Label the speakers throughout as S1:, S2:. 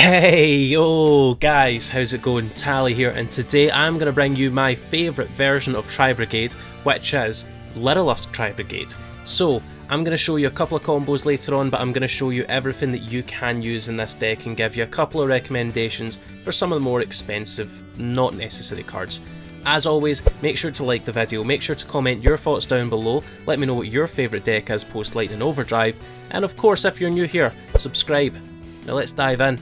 S1: Hey, yo guys, how's it going? Tally here, and today I'm going to bring you my favourite version of Tri-Brigade, which is Lyrilusc Tri-Brigade. So, I'm going to show you a couple of combos later on, but I'm going to show you everything that you can use in this deck and give you a couple of recommendations for some of the more expensive, not necessary cards. As always, make sure to like the video, make sure to comment your thoughts down below, let me know what your favourite deck is post Lightning Overdrive, and of course if you're new here, subscribe. Now let's dive in.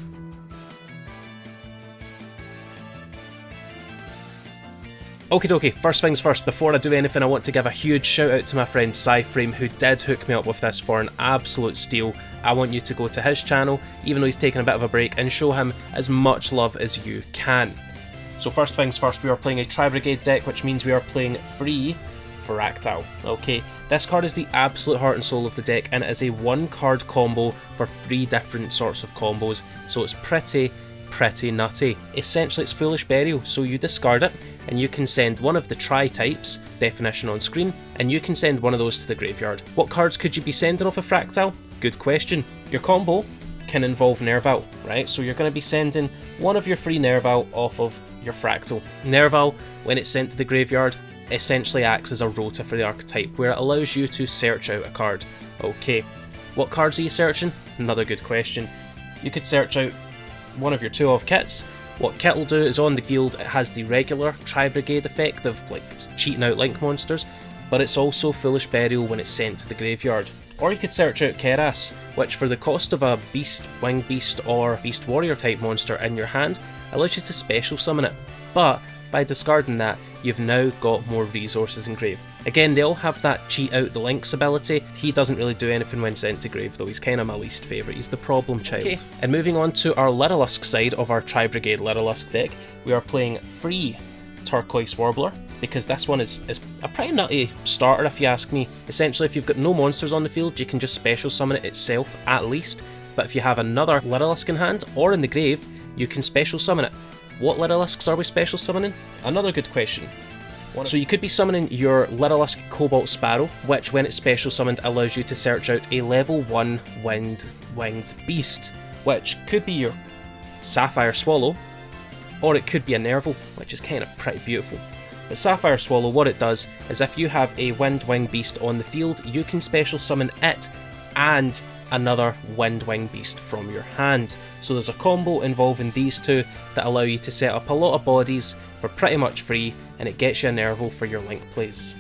S1: Okie dokie, first things first, before I do anything I want to give a huge shout out to my friend Cyframe who did hook me up with this for an absolute steal. I want you to go to his channel, even though he's taking a bit of a break, and show him as much love as you can. So first things first, we are playing a Tri-Brigade deck, which means we are playing free Fractal. Okay, this card is the absolute heart and soul of the deck, and it is a one card combo for 3 different sorts of combos, so it's pretty nutty. Essentially it's Foolish Burial, so you discard it and you can send one of the tri-types, definition on screen, and you can send one of those to the graveyard. What cards could you be sending off a Fractal? Good question. Your combo can involve Nerval, right? So you're going to be sending one of your free Nerval off of your Fractal. Nerval, when it's sent to the graveyard, essentially acts as a rota for the archetype, where it allows you to search out a card. Okay, what cards are you searching? Another good question. You could search out one of your 2-of kits. What kit will do is on the field it has the regular Tri-Brigade effect of like cheating out Link monsters, but it's also Foolish Burial when it's sent to the graveyard. Or you could search out Keras, which for the cost of a Beast, Wing Beast or Beast Warrior type monster in your hand allows you to special summon it, but by discarding that you've now got more resources in grave. Again, they all have that cheat out the Link's ability. He doesn't really do anything when sent to grave though, he's kind of my least favourite, he's the problem child. Okay. And moving on to our Lyrilusc side of our Tri-Brigade Lyrilusc deck, we are playing free Turquoise Warbler, because this one is a pretty nutty starter if you ask me. Essentially if you've got no monsters on the field you can just special summon it itself at least, but if you have another Lyrilusc in hand or in the grave you can special summon it. What Lyriluscs are we special summoning? Another good question. So you could be summoning your Lyrilusc Cobalt Sparrow, which when it's special summoned allows you to search out a level 1 winged beast, which could be your Sapphire Swallow, or it could be a Nerval, which is kind of pretty beautiful. But Sapphire Swallow, what it does is if you have a winged beast on the field, you can special summon it and another winged beast from your hand. So there's a combo involving these two that allow you to set up a lot of bodies for pretty much free, and it gets you a Nerval for your Link plays.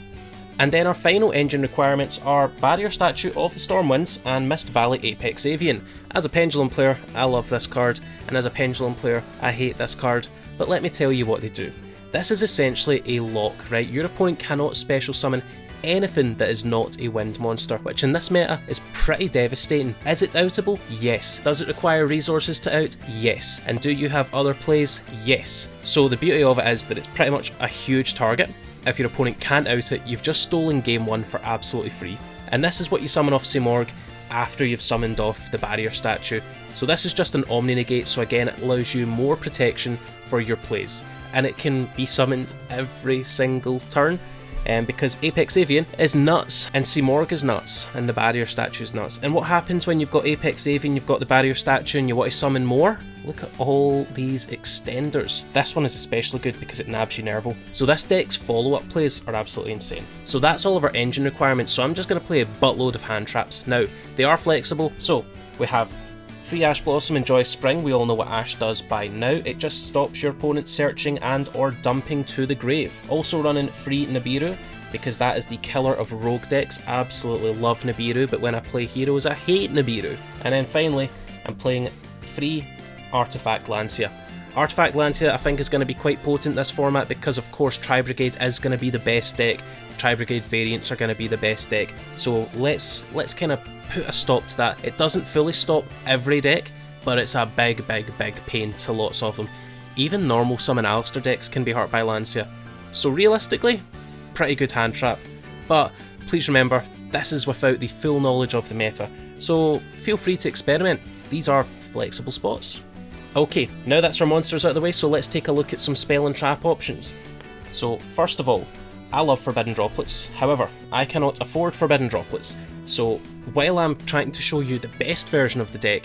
S1: And then our final engine requirements are Barrier Statue of the Stormwinds and Mist Valley Apex Avian. As a Pendulum player, I love this card, and as a Pendulum player, I hate this card, but let me tell you what they do. This is essentially a lock, right? Your opponent cannot special summon anything that is not a wind monster, which in this meta is pretty devastating. Is it outable? Yes. Does it require resources to out? Yes. And do you have other plays? Yes. So the beauty of it is that it's pretty much a huge target. If your opponent can't out it, you've just stolen game 1 for absolutely free. And this is what you summon off Simorgh after you've summoned off the Barrier Statue. So this is just an Omni Negate, so again it allows you more protection for your plays. And it can be summoned every single turn. Because Apex Avian is nuts, and Simorgh is nuts, and the Barrier Statue is nuts. And what happens when you've got Apex Avian, you've got the Barrier Statue, and you want to summon more? Look at all these extenders. This one is especially good because it nabs you Nerval. So this deck's follow-up plays are absolutely insane. So that's all of our engine requirements, so I'm just going to play a buttload of hand traps. Now, they are flexible, so we have free Ash Blossom and Joyous Spring. We all know what Ash does by now. It just stops your opponent searching and or dumping to the grave. Also running free Nibiru, because that is the killer of rogue decks. Absolutely love Nibiru, but when I play heroes I hate Nibiru. And then finally, I'm playing free Artifact Lancia. Artifact Lancia I think is going to be quite potent this format, because of course Tri-Brigade is going to be the best deck. Tri-Brigade variants are going to be the best deck. So let's kind of put a stop to that. It doesn't fully stop every deck, but it's a big pain to lots of them. Even normal summon Alistair decks can be hurt by Lancia. So realistically, pretty good hand trap. But please remember, this is without the full knowledge of the meta. So feel free to experiment. These are flexible spots. Okay, now that's our monsters out of the way, so let's take a look at some spell and trap options. So first of all, I love Forbidden Droplets, however, I cannot afford Forbidden Droplets, so while I'm trying to show you the best version of the deck,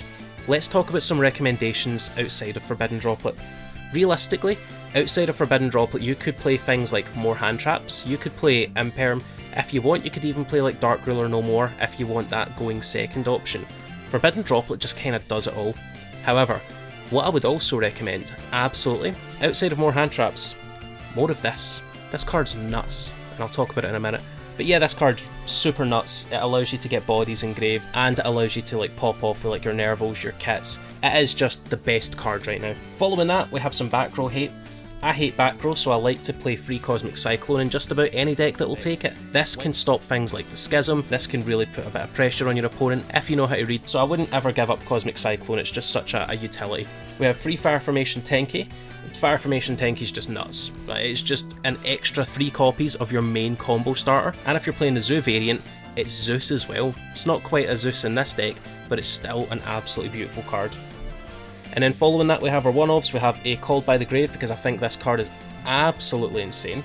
S1: let's talk about some recommendations outside of Forbidden Droplet. Realistically, outside of Forbidden Droplet, you could play things like more hand traps, you could play Imperm. If you want, you could even play like Dark Ruler No More if you want that going second option. Forbidden Droplet just kind of does it all. However, what I would also recommend, absolutely, outside of more hand traps, more of this. This card's nuts, and I'll talk about it in a minute. But yeah, this card's super nuts. It allows you to get bodies engraved, and it allows you to like pop off with like your Nervals, your kits. It is just the best card right now. Following that, we have some back row hate. I hate back row, so I like to play free Cosmic Cyclone in just about any deck that will take it. This can stop things like the Schism, this can really put a bit of pressure on your opponent if you know how to read, so I wouldn't ever give up Cosmic Cyclone, it's just such a utility. We have free Fire Formation Tenki. Fire Formation Tenki is just nuts. It's just an extra 3 copies of your main combo starter, and if you're playing the Zoo variant, it's Zeus as well. It's not quite a Zeus in this deck, but it's still an absolutely beautiful card. And then following that, we have our one-offs. We have a Called by the Grave, because I think this card is absolutely insane.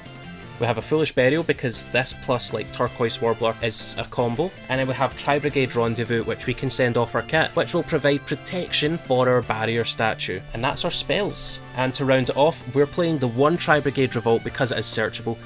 S1: We have a Foolish Burial, because this plus like Turquoise Warbler is a combo. And then we have Tri-Brigade Rendezvous, which we can send off our kit, which will provide protection for our barrier statue. And that's our spells. And to round it off, we're playing the one Tri-Brigade Revolt because it is searchable.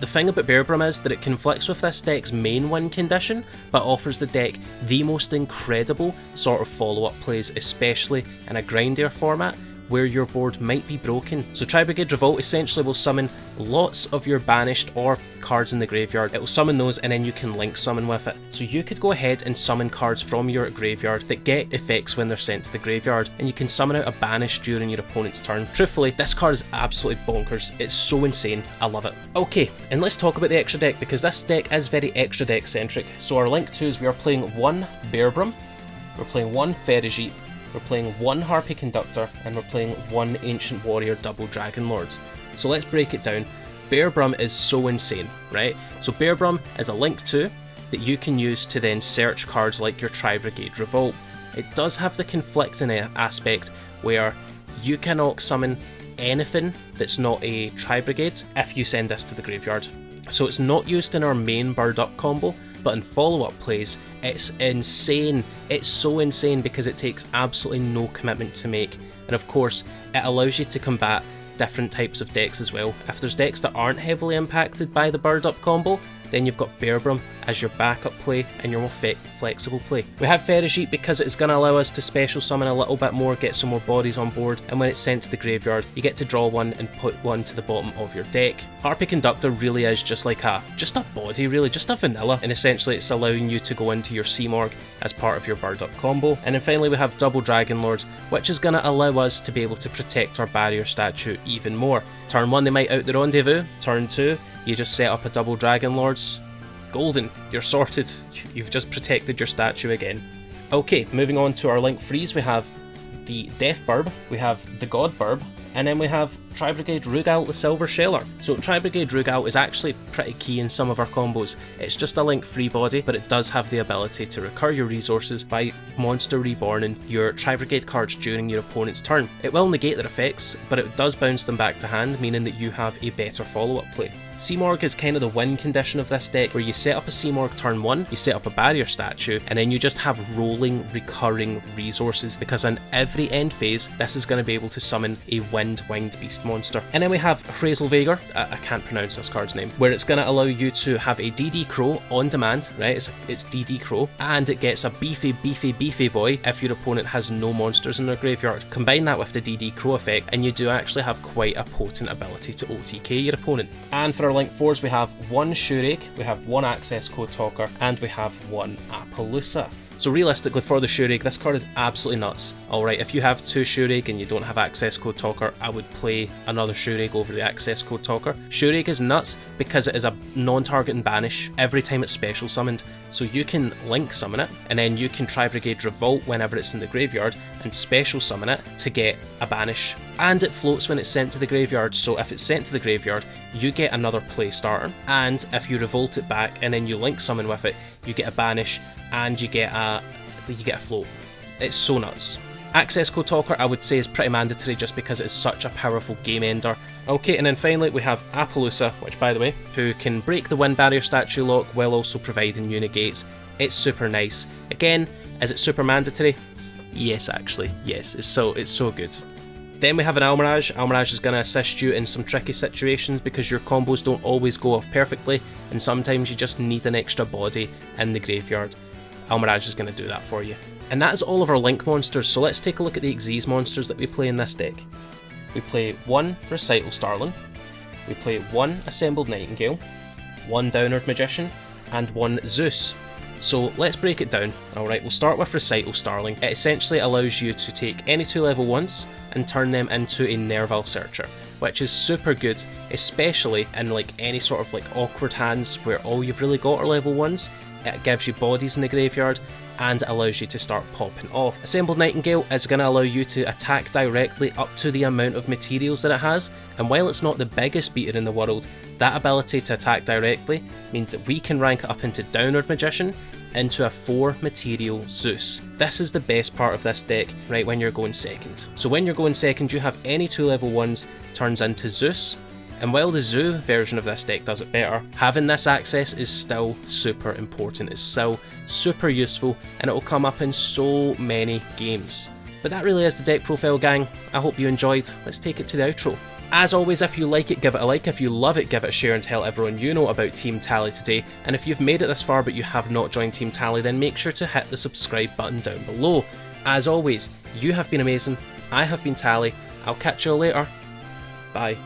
S1: The thing about BEARBRUMM is that it conflicts with this deck's main win condition, but offers the deck the most incredible sort of follow-up plays, especially in a grindier format where your board might be broken. So Tri-Brigade Revolt essentially will summon lots of your banished or cards in the graveyard. It will summon those and then you can link summon with it. So you could go ahead and summon cards from your graveyard that get effects when they're sent to the graveyard, and you can summon out a banish during your opponent's turn. Truthfully, this card is absolutely bonkers. It's so insane. I love it. Okay, and let's talk about the extra deck, because this deck is very extra deck centric. So our link to is we are playing one BEARBRUMM, we're playing one Ferrijit, we're playing one Harpy Conductor, and we're playing one Ancient Warrior double Dragon Lords. So let's break it down. BEARBRUMM is so insane, right? So BEARBRUMM is a link to that you can use to then search cards like your Tri-Brigade Revolt. It does have the conflicting aspect where you cannot summon anything that's not a Tri-Brigade if you send this to the graveyard. So it's not used in our main Bird Up combo, but in follow-up plays, it's insane. It's so insane because it takes absolutely no commitment to make. And of course, it allows you to combat different types of decks as well. If there's decks that aren't heavily impacted by the Bird Up combo, then you've got BEARBRUMM as your backup play and your more flexible play. We have Ferrijit because it's going to allow us to special summon a little bit more, get some more bodies on board, and when it's sent to the graveyard, you get to draw one and put one to the bottom of your deck. Harpy Conductor really is just like a body really, just a vanilla, and essentially it's allowing you to go into your Seamorg as part of your Bird Up combo. And then finally we have double Dragon Lords, which is going to allow us to be able to protect our barrier statue even more. Turn 1 they might out the Rendezvous, turn 2 you just set up a double Dragon Lords, golden, you're sorted, you've just protected your statue again. Okay, moving on to our link freeze, we have the Death Burb, we have the God Burb, and then we have Tri-Brigade Rugal the Silver Sheller. So Tri-Brigade Rugal is actually pretty key in some of our combos. It's just a link free body, but it does have the ability to recur your resources by monster reborning your Tri-Brigade cards during your opponent's turn. It will negate their effects, but it does bounce them back to hand, meaning that you have a better follow-up play. Seamorg is kind of the win condition of this deck, where you set up a Seamorg turn 1, you set up a barrier statue, and then you just have rolling, recurring resources, because in every end phase, this is going to be able to summon a Winged Beast monster. And then we have Hrazelvager, I can't pronounce this card's name, where it's going to allow you to have a DD Crow on demand, right? It's DD Crow, and it gets a beefy boy if your opponent has no monsters in their graveyard. Combine that with the DD Crow effect, and you do actually have quite a potent ability to OTK your opponent. And for our link 4s, we have one Shurake, we have one Access Code Talker, and we have one Appaloosa. So realistically for the Shurake, this card is absolutely nuts. Alright, if you have 2 Shurake and you don't have Access Code Talker, I would play another Shurake over the Access Code Talker. Shurake is nuts because it is a non-targeting banish every time it's special summoned. So you can link summon it, and then you can Tri-Brigade Revolt whenever it's in the graveyard and special summon it to get a banish. And it floats when it's sent to the graveyard, so if it's sent to the graveyard, you get another play starter, and if you revolt it back and then you link summon with it, you get a banish and you get a float. It's so nuts. Access Code Talker I would say is pretty mandatory just because it's such a powerful game ender. Okay, and then finally we have Appaloosa, which by the way, who can break the wind barrier statue lock while also providing new negates. It's super nice. Again, is it super mandatory? Yes, actually, yes, it's so good. Then we have an Almirage. Almirage is going to assist you in some tricky situations because your combos don't always go off perfectly, and sometimes you just need an extra body in the graveyard. Almirage is going to do that for you. And that is all of our Link monsters, so let's take a look at the XYZ monsters that we play in this deck. We play 1 Recital Starling, we play 1 Assembled Nightingale, 1 Downward Magician, and 1 Zeus. So let's break it down. Alright, we'll start with Recital Starling. It essentially allows you to take any 2 level 1s and turn them into a Nerval Searcher, which is super good, especially in like any sort of like awkward hands where all you've really got are level 1s. It gives you bodies in the graveyard and allows you to start popping off. Assembled Nightingale is going to allow you to attack directly up to the amount of materials that it has, and while it's not the biggest beater in the world, that ability to attack directly means that we can rank it up into Downward Magician into a 4 material Zeus. This is the best part of this deck, right, when you're going second. So when you're going second, you have any 2 level 1s turns into Zeus, and while the Zoo version of this deck does it better, having this access is still super important, it's still super useful, and it will come up in so many games. But that really is the deck profile, gang. I hope you enjoyed. Let's take it to the outro. As always, if you like it, give it a like. If you love it, give it a share and tell everyone you know about Team Tally today. And if you've made it this far but you have not joined Team Tally, then make sure to hit the subscribe button down below. As always, you have been amazing. I have been Tally. I'll catch you all later. Bye.